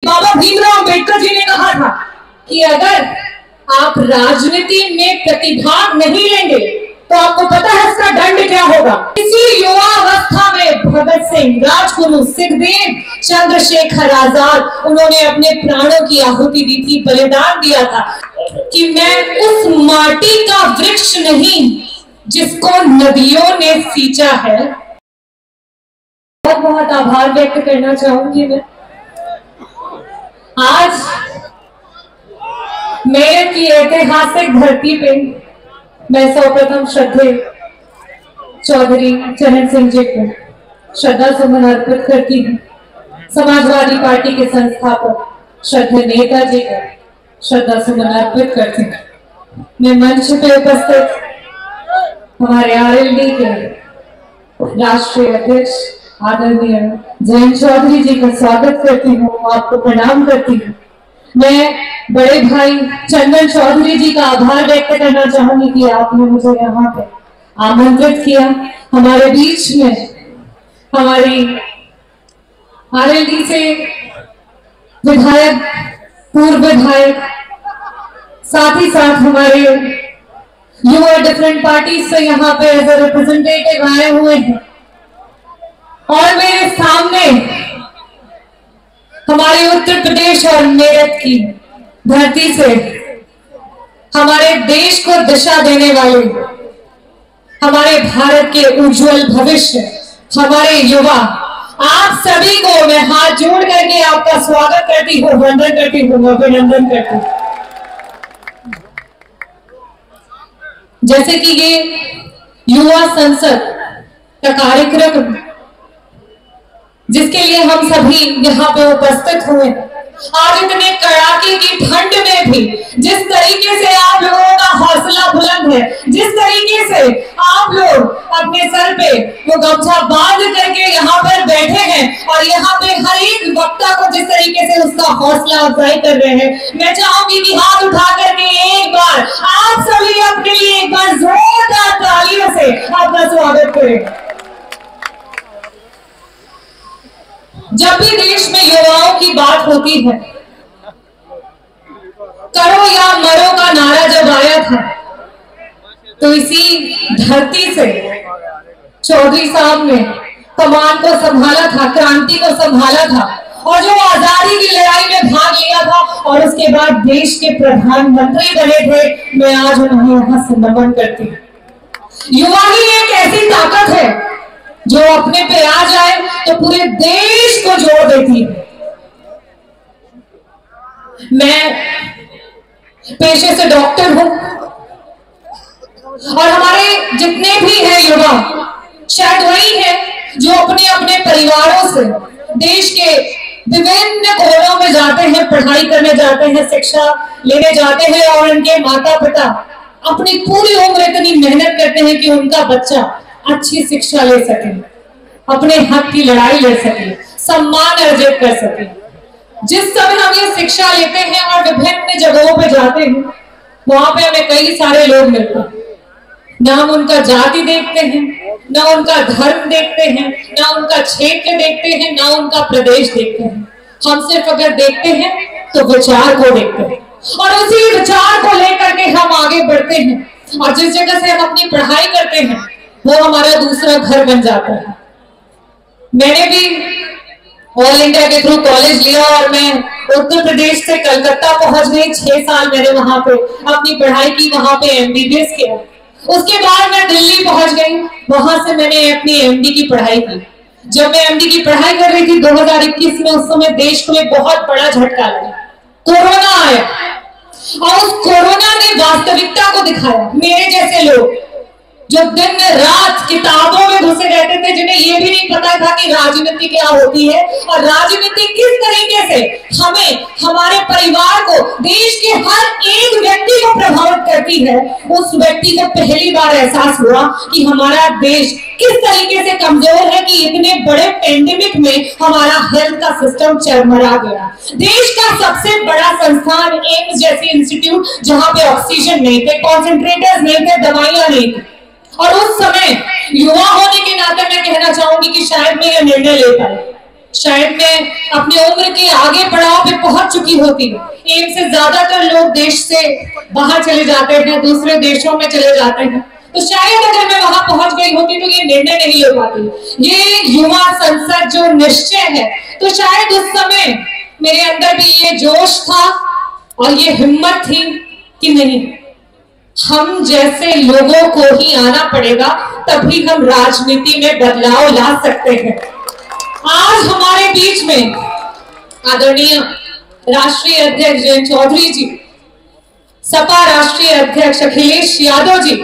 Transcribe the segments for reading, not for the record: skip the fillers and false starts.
बाबा भीमराव अंबेडकर जी ने कहा था कि अगर आप राजनीति में प्रतिभाग नहीं लेंगे तो आपको पता है इसका दंड क्या होगा। इसी युवा अवस्था में भगत सिंह, राजगुरु, सुखदेव, चंद्रशेखर आजाद, उन्होंने अपने प्राणों की आहुति दी थी, बलिदान दिया था कि मैं उस माटी का वृक्ष नहीं जिसको नदियों ने सींचा है। बहुत बहुत आभार व्यक्त करना चाहूंगी मैं। आज मेरठ की ऐतिहासिक धरती पे मैं सर्वप्रथम श्रद्धेय चौधरी चरण सिंह जी को श्रद्धा सुमन अर्पित करती हूँ। समाजवादी पार्टी के संस्थापक श्रद्धेय नेताजी को श्रद्धा सुमन अर्पित करती हूँ। मैं मंच पे उपस्थित हमारे आरएलडी के राष्ट्रीय अध्यक्ष आदरणीय जयंत चौधरी जी का स्वागत करती हूँ, आपको प्रणाम करती हूँ। मैं बड़े भाई चंदन चौधरी जी का आभार व्यक्त करना चाहूंगी कि आपने मुझे यहाँ पे आमंत्रित किया। हमारे बीच में हमारी आरएलडी से विधायक, पूर्व विधायक, साथ ही साथ हमारे युवा डिफरेंट पार्टी से यहाँ पे एज ए रिप्रेजेंटेटिव आए हुए हैं और मेरे सामने हमारे उत्तर प्रदेश और मेरठ की धरती से हमारे देश को दिशा देने वाले, हमारे भारत के उज्जवल भविष्य, हमारे युवा, आप सभी को मैं हाथ जोड़ करके आपका स्वागत करती हूँ, वंदन करती हूँ, अभिनंदन करती हूँ। जैसे कि ये युवा संसद का कार्यक्रम जिसके लिए हम सभी यहाँ पे उपस्थित हुए, आज इतने कड़ाके की ठंड में भी जिस तरीके से आप लोगों का हौसला बुलंद है, जिस तरीके से आप लोग अपने सर पे वो गमछा बांध करके यहाँ पर बैठे हैं और यहाँ पे हर एक वक्ता को जिस तरीके से उसका हौसला अफजाई कर रहे हैं, मैं चाहूंगी कि हाथ उठा करके एक बार आप सभी अपने लिए एक बार जोरदार तालियों से आपका स्वागत करें। जब भी देश में युवाओं की बात होती है, करो या मरो का नारा जब आया था तो इसी धरती से चौधरी साहब ने कमान को संभाला था, क्रांति को संभाला था और जो आजादी की लड़ाई में भाग लिया था और उसके बाद देश के प्रधानमंत्री बने थे। मैं आज उन्हें यहाँ से नमन करती हूँ। युवा ही एक ऐसी ताकत है जो अपने पे आ जाए तो पूरे देश को जोड़ देती है। मैं पेशे से डॉक्टर हूं और हमारे जितने भी हैं युवा शायद वही है जो अपने अपने परिवारों से देश के विभिन्न कोनों में जाते हैं, पढ़ाई करने जाते हैं, शिक्षा लेने जाते हैं और उनके माता पिता अपनी पूरी उम्र इतनी मेहनत करते हैं कि उनका बच्चा अच्छी शिक्षा ले सके, अपने हक की लड़ाई ले सके, सम्मान अर्जित कर सके। जिस समय हम ये शिक्षा लेते हैं और विभिन्न जगहों पे जाते हैं, वहां पे हमें कई सारे लोग मिलते हैं। ना हम उनका जाति देखते हैं, ना उनका धर्म देखते हैं, ना उनका क्षेत्र देखते हैं, ना उनका प्रदेश देखते हैं। हम सिर्फ अगर देखते हैं तो विचार को देखते हैं और उसी विचार को लेकर के हम आगे बढ़ते हैं और जिस जगह से हम अपनी पढ़ाई करते हैं वो हमारा दूसरा घर बन जाता है। मैंने भी ऑल इंडिया के थ्रू कॉलेज लिया और मैं उत्तर प्रदेश से कलकत्ता पहुंच गई। 6 साल मैंने वहां पे अपनी पढ़ाई की, वहां पे एमबीबीएस किया। उसके बाद मैं दिल्ली पहुंच गई, वहां से मैंने अपनी एमडी की पढ़ाई की। जब मैं एमडी की पढ़ाई कर रही थी 2021 में, उस समय देश को एक बहुत बड़ा झटका लगा, कोरोना आया और उस कोरोना ने वास्तविकता को दिखाया। मेरे जैसे लोग जो दिन रात किताबों में घुसे रहते थे, जिन्हें ये भी नहीं पता था कि राजनीति क्या होती है और राजनीति किस तरीके से हमें, हमारे परिवार को, देश के हर एक व्यक्ति को प्रभावित करती है, उस व्यक्ति को पहली बार एहसास हुआ कि हमारा देश किस तरीके से कमजोर है कि इतने बड़े पेंडेमिक में हमारा हेल्थ का सिस्टम चरमरा गया। देश का सबसे बड़ा संस्थान एम्स जैसी इंस्टीट्यूट, जहां पे ऑक्सीजन नहीं थे, कॉन्सेंट्रेटर्स नहीं थे, दवाइयां नहीं थी। और उस समय युवा होने के नाते मैं कहना चाहूंगी कि शायद मैं यह निर्णय ले पाए शायद मैं अपनी उम्र के आगे पड़ाव पे पहुंच चुकी होती। एम से ज्यादातर लोग देश से बाहर चले जाते हैं, दूसरे देशों में चले जाते हैं, तो शायद अगर मैं वहां पहुंच गई होती तो ये निर्णय नहीं ले पाती। ये युवा संसद जो निश्चय है, तो शायद उस समय मेरे अंदर भी ये जोश था और ये हिम्मत थी कि नहीं, हम जैसे लोगों को ही आना पड़ेगा, तभी हम राजनीति में बदलाव ला सकते हैं। आज हमारे बीच में आदरणीय राष्ट्रीय अध्यक्ष जयंत चौधरी जी, सपा राष्ट्रीय अध्यक्ष अखिलेश यादव जी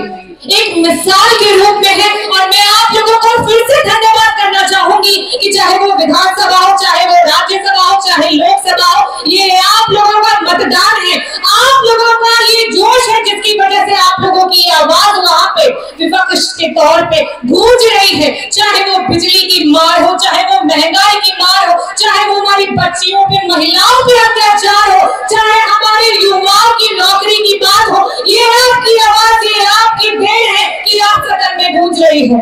एक मिसाल के रूप में है, और मैं आप लोगों को फिर से धन्यवाद करना चाहूंगी कि चाहे वो विधानसभा हो, चाहे वो राज्यसभा हो, चाहे लोकसभा हो, ये आप लोगों का मतदान है, आप लोगों का ये जोश है जिसकी वजह से आप लोगों की आवाज वहां पे विपक्ष के तौर पे गूंज रही है। चाहे वो बिजली की मार हो, चाहे वो महंगाई की मार हो, चाहे वो हमारी बच्चियों पे, महिलाओं पे अत्याचार हो, चाहे हमारे युवाओं की नौकरी की बात हो, ये आपकी आवाज, ये आपकी देन है कि आप सदन में गूंज रही है।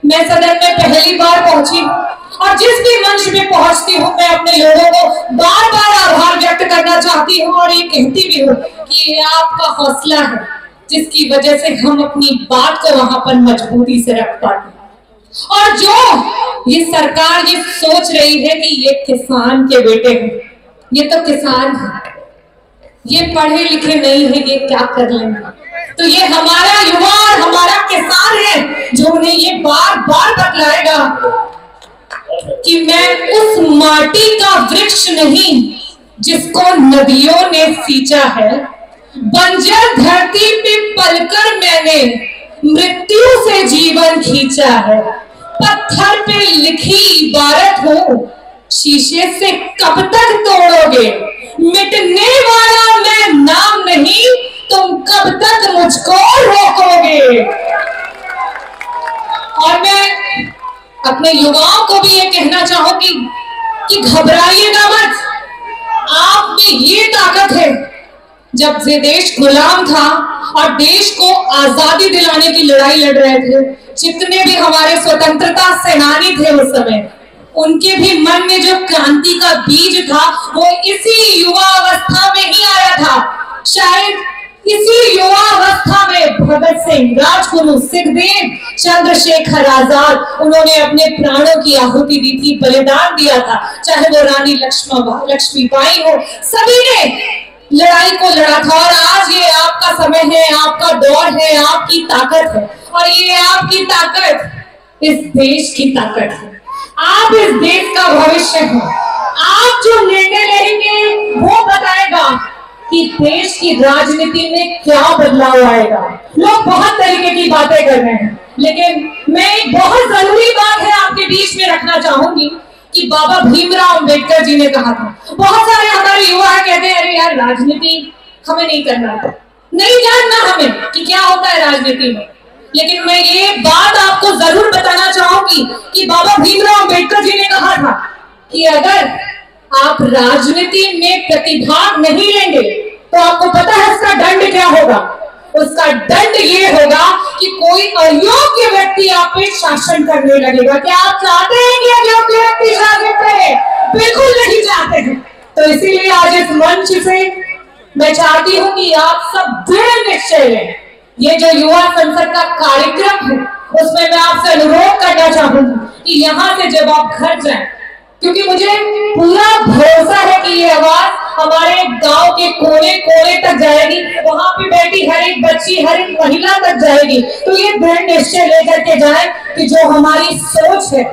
मैं सदन में पहली बार पहुंची और जिस भी मंच में पहुंचती हूँ मैं अपने लोगों को बार बार आभार व्यक्त करना चाहती हूँ और ये कहती भी हूँ कि ये आपका हौसला है जिसकी वजह से हम अपनी बात को वहां पर मजबूती से रख पाते हैं। और जो ये सरकार ये सोच रही है कि ये किसान के बेटे हैं, ये तो किसान है, ये पढ़े लिखे नहीं है, ये क्या कर लेंगे, तो ये हमारा युवा और हमारा किसान है जो उन्हें ये बार बार बतलाएगा कि मैं उस माटी का वृक्ष नहीं जिसको नदियों ने सींचा है, बंजर धरती पे पलकर मैंने मृत्यु से जीवन खींचा है, पत्थर पे लिखी इबारत हो, शीशे से कब तक तोड़ोगे, मिटने वाला मैं नाम नहीं, तुम कब तक मुझको रोकोगे। और मैं अपने युवाओं को भी ये कहना चाहूंगी कि घबराइएगा मत, आप में ये ताकत है। जब ये देश गुलाम था और देश को आजादी दिलाने की लड़ाई लड़ रहे थे, जितने भी हमारे स्वतंत्रता सेनानी थे उस समय, उनके भी मन में जो क्रांति का बीज था वो इसी युवा अवस्था में ही आया था। शायद इसी युवा अवस्था में भगत सिंह, राजगुरु, सुखदेव, चंद्रशेखर आजाद, उन्होंने अपने प्राणों की आहुति दी थी, बलिदान दिया था। चाहे वो रानी लक्ष्मीबाई हो, सभी ने लड़ाई को लड़ा था। और आज ये आपका समय है, आपका दौर है, आपकी ताकत है, और ये आपकी ताकत इस देश की ताकत है। आप इस देश का भविष्य हैं। आप जो निर्णय लेंगे वो बताएगा कि देश की राजनीति में क्या बदलाव आएगा। लोग बहुत तरीके की बातें कर रहे हैं, लेकिन मैं एक बहुत जरूरी बात है आपके बीच में रखना चाहूंगी कि बाबा भीमराव अंबेडकर जी ने कहा था। बहुत सारे हमारे युवा कहते हैं अरे यार राजनीति हमें नहीं करना, नहीं जानना हमें कि क्या होता है राजनीति में। लेकिन मैं ये बात आपको जरूर बताना चाहूंगी कि बाबा भीमराव अंबेडकर जी ने कहा था कि अगर आप राजनीति में प्रतिभाग नहीं लेंगे तो आपको पता है उसका दंड क्या होगा। उसका दंड ये होगा कि कोई अयोग्य व्यक्ति आप पे शासन करने लगेगा। क्या आप चाहते हैं कि अयोग्य व्यक्ति शासन करे? बिल्कुल नहीं चाहते हैं। तो इसीलिए आज इस मंच से मैं चाहती हूँ कि आप सब दृढ़ निश्चय लें। ये जो युवा संसद का कार्यक्रम है उसमें मैं आपसे अनुरोध करना चाहूंगी कि यहाँ से जब आप घर जाएं, क्योंकि मुझे पूरा भरोसा है कि ये आवाज हमारे गांव के कोने कोने तक जाएगी, वहां पे बैठी हर एक बच्ची, हर एक महिला तक जाएगी। तो ये दृढ़ निश्चय लेकर के जाए कि जो हमारी सोच है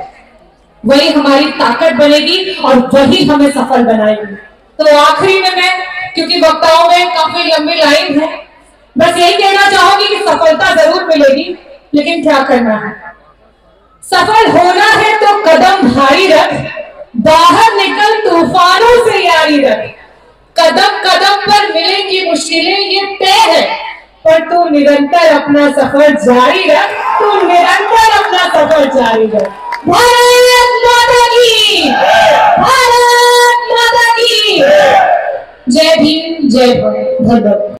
वही हमारी ताकत बनेगी और वही हमें सफल बनाएगी। तो आखिरी में मैं, क्योंकि वक्ताओं में काफी लंबी लाइन है, बस यही कहना चाहूंगी कि सफलता जरूर मिलेगी, लेकिन क्या करना है। सफल होना है तो कदम भारी रख, बाहर निकल तूफानों से यारी रख। कदम कदम पर मिलेंगी मुश्किलें ये तय है, पर तू निरंतर अपना सफर जारी रख, तू निरंतर अपना सफर जारी रख। भारत माता की, भारत माता की जय भीम, जय भारत।